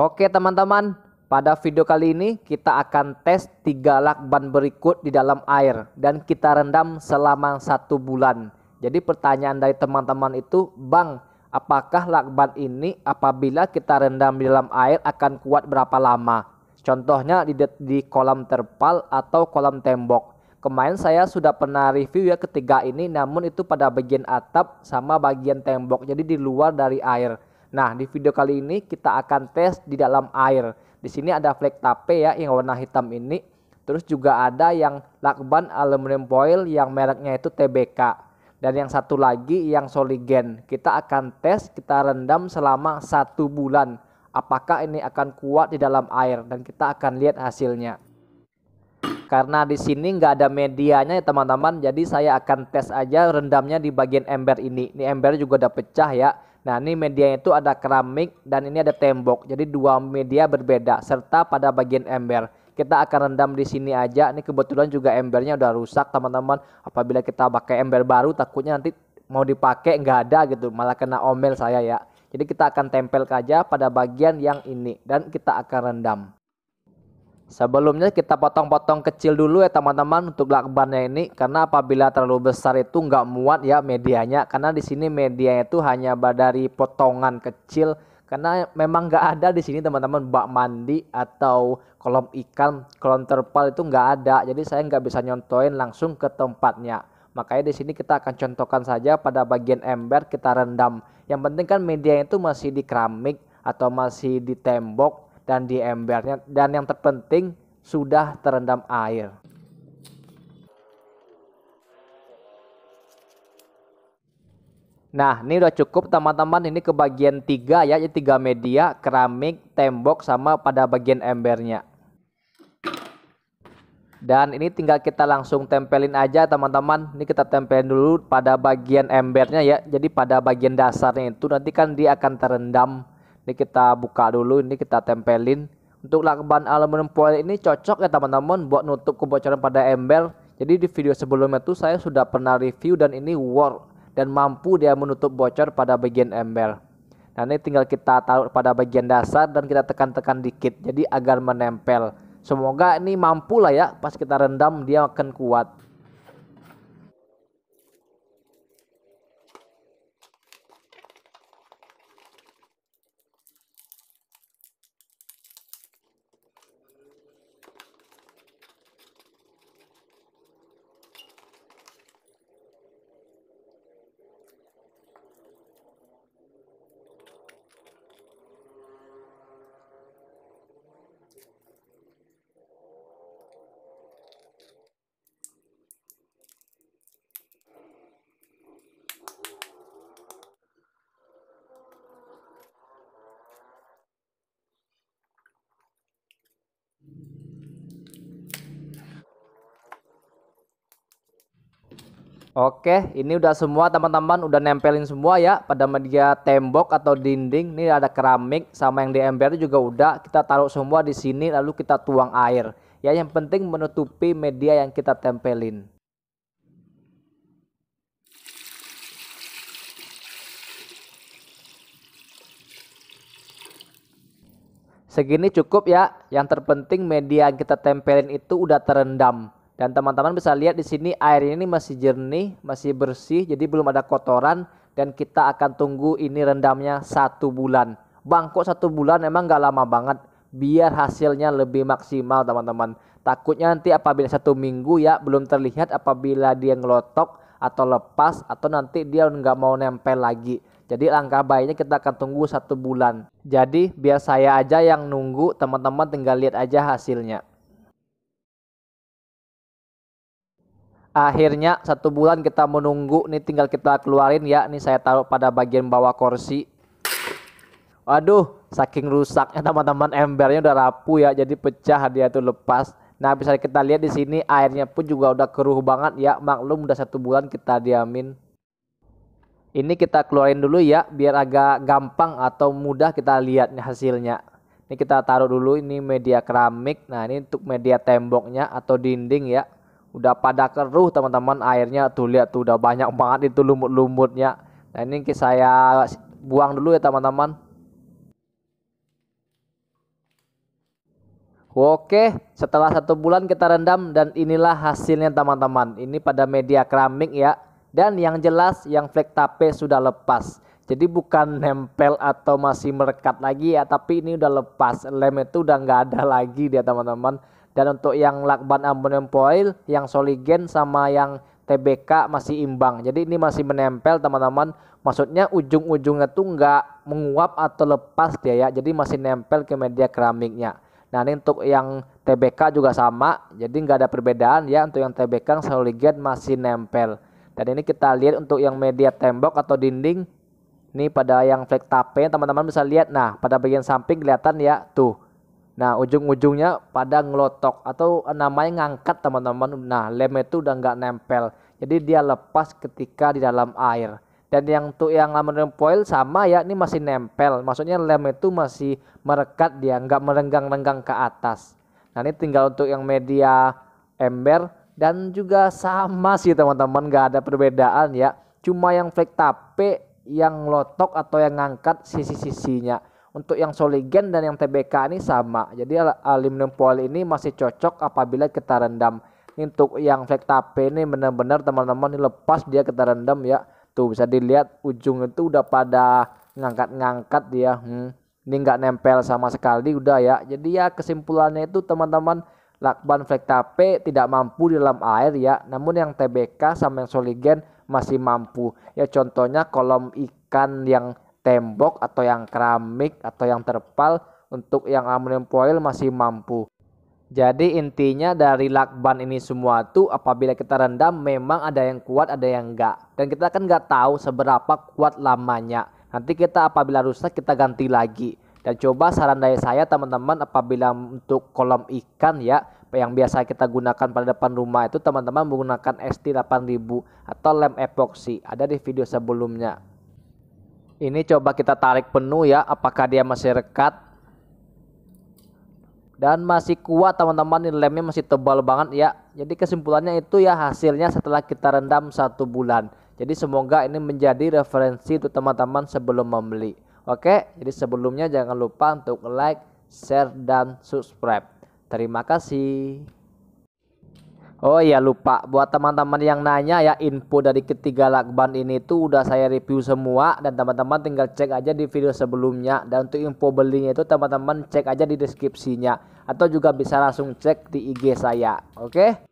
Oke teman-teman, pada video kali ini kita akan tes 3 lakban berikut di dalam air dan kita rendam selama 1 bulan. Jadi pertanyaan dari teman-teman itu, Bang, apakah lakban ini apabila kita rendam di dalam air akan kuat berapa lama? Contohnya di kolam terpal atau kolam tembok. Kemarin saya sudah pernah review ya ketiga ini, namun itu pada bagian atap sama bagian tembok, jadi di luar dari air. Nah, di video kali ini kita akan tes di dalam air. Di sini ada flek tape ya yang warna hitam ini. Terus juga ada yang lakban aluminium foil yang mereknya itu TBK. Dan yang satu lagi yang Soligen. Kita akan tes, kita rendam selama 1 bulan. Apakah ini akan kuat di dalam air dan kita akan lihat hasilnya. Karena di sini nggak ada medianya ya teman-teman, jadi saya akan tes aja rendamnya di bagian ember ini. Ini ember juga udah pecah ya. Nah, ini medianya itu ada keramik dan ini ada tembok. Jadi 2 media berbeda serta pada bagian ember. Kita akan rendam di sini aja. Ini kebetulan juga embernya udah rusak teman-teman. Apabila kita pakai ember baru takutnya nanti mau dipakai nggak ada gitu, malah kena omel saya ya. Jadi kita akan tempel aja pada bagian yang ini dan kita akan rendam. Sebelumnya kita potong-potong kecil dulu ya teman-teman untuk lakbannya ini, karena apabila terlalu besar itu nggak muat ya medianya, karena di sini medianya itu hanya dari potongan kecil, karena memang nggak ada di sini teman-teman bak mandi atau kolam ikan, kolam terpal itu nggak ada, jadi saya nggak bisa nyontoin langsung ke tempatnya. Makanya di sini kita akan contohkan saja pada bagian ember kita rendam. Yang penting kan medianya itu masih di keramik atau masih di tembok dan di embernya, dan yang terpenting sudah terendam air. Nah, ini udah cukup teman-teman, ini ke bagian 3 ya, 3 media, keramik, tembok sama pada bagian embernya. Dan ini tinggal kita langsung tempelin aja teman-teman. Ini kita tempelin dulu pada bagian embernya ya. Jadi pada bagian dasarnya itu nanti kan dia akan terendam. Ini kita buka dulu, ini kita tempelin. Untuk lakban aluminium foil ini cocok ya teman-teman buat nutup kebocoran pada ember. Jadi di video sebelumnya tuh saya sudah pernah review dan ini work dan mampu dia menutup bocor pada bagian ember. Nah, ini tinggal kita taruh pada bagian dasar dan kita tekan-tekan dikit jadi agar menempel. Semoga ini mampu lah ya, pas kita rendam dia akan kuat. Oke, ini udah semua teman-teman, udah nempelin semua ya pada media tembok atau dinding. Ini ada keramik sama yang di ember juga udah kita taruh semua di sini lalu kita tuang air. Ya, yang penting menutupi media yang kita tempelin. Segini cukup ya. Yang terpenting media yang kita tempelin itu udah terendam. Dan teman-teman bisa lihat di sini air ini masih jernih, masih bersih, jadi belum ada kotoran. Dan kita akan tunggu ini rendamnya 1 bulan. Bang, kok 1 bulan emang nggak lama banget? Biar hasilnya lebih maksimal teman-teman. Takutnya nanti apabila 1 minggu ya belum terlihat apabila dia ngelotok atau lepas atau nanti dia nggak mau nempel lagi. Jadi langkah baiknya kita akan tunggu 1 bulan. Jadi biar saya aja yang nunggu, teman-teman tinggal lihat aja hasilnya. Akhirnya 1 bulan kita menunggu, nih tinggal kita keluarin ya. Ini saya taruh pada bagian bawah kursi. Waduh, saking rusaknya teman-teman, embernya udah rapuh ya, jadi pecah dia tuh lepas. Nah, bisa kita lihat di sini airnya pun juga udah keruh banget ya. Maklum udah 1 bulan kita diamin. Ini kita keluarin dulu ya, biar agak gampang atau mudah kita lihat hasilnya. Ini kita taruh dulu, ini media keramik. Nah, ini untuk media temboknya atau dinding ya. Udah pada keruh teman-teman airnya, tuh lihat tuh udah banyak banget itu lumut-lumutnya. Nah, ini saya buang dulu ya teman-teman. Oke, setelah 1 bulan kita rendam dan inilah hasilnya teman-teman. Ini pada media keramik ya. Dan yang jelas yang flek tape sudah lepas. Jadi bukan nempel atau masih merekat lagi ya, tapi ini udah lepas. Lem itu udah nggak ada lagi dia teman-teman. Dan untuk yang lakban aluminium foil, yang soligen sama yang TBK masih imbang. Jadi ini masih menempel teman-teman. Maksudnya ujung-ujungnya tuh nggak menguap atau lepas dia ya. Jadi masih nempel ke media keramiknya. Nah ini untuk yang TBK juga sama, jadi nggak ada perbedaan ya. Untuk yang TBK yang soligen masih nempel. Dan ini kita lihat untuk yang media tembok atau dinding, ini pada yang flek tape teman-teman bisa lihat. Nah pada bagian samping kelihatan ya tuh. Nah ujung-ujungnya pada ngelotok atau namanya ngangkat teman-teman. Nah lem itu udah nggak nempel, jadi dia lepas ketika di dalam air. Dan yang untuk yang aluminium foil sama ya, ini masih nempel. Maksudnya lem itu masih merekat dia, nggak merenggang-renggang ke atas. Nah ini tinggal untuk yang media ember dan juga sama sih teman-teman, nggak ada perbedaan ya. Cuma yang flek tape yang lotok atau yang ngangkat sisi-sisinya. Untuk yang soligen dan yang TBK ini sama. Jadi aluminium foil ini masih cocok apabila kita rendam. Untuk yang flek tape ini benar-benar teman-teman ini lepas dia kita rendam ya. Tuh bisa dilihat ujung itu udah pada ngangkat-ngangkat dia. Ini nggak nempel sama sekali udah ya. Jadi ya kesimpulannya itu teman-teman, lakban flek tape tidak mampu di dalam air ya. Namun yang TBK sama yang soligen masih mampu. Ya contohnya kolom ikan yang tembok atau yang keramik atau yang terpal. Untuk yang aluminium foil masih mampu. Jadi intinya dari lakban ini semua tuh apabila kita rendam memang ada yang kuat ada yang enggak. Dan kita kan nggak tahu seberapa kuat lamanya. Nanti kita apabila rusak kita ganti lagi. Dan coba saran dari saya teman-teman, apabila untuk kolam ikan ya yang biasa kita gunakan pada depan rumah itu teman-teman menggunakan ST8000 atau lem epoksi. Ada di video sebelumnya. Ini coba kita tarik penuh ya, apakah dia masih rekat. Dan masih kuat teman-teman, ini lemnya masih tebal banget ya. Jadi kesimpulannya itu ya hasilnya setelah kita rendam 1 bulan. Jadi semoga ini menjadi referensi untuk teman-teman sebelum membeli. Oke, jadi sebelumnya jangan lupa untuk like, share, dan subscribe. Terima kasih. Oh iya lupa, buat teman-teman yang nanya ya, info dari ketiga lakban ini tuh udah saya review semua. Dan teman-teman tinggal cek aja di video sebelumnya. Dan untuk info belinya itu teman-teman cek aja di deskripsinya. Atau juga bisa langsung cek di IG saya. Oke.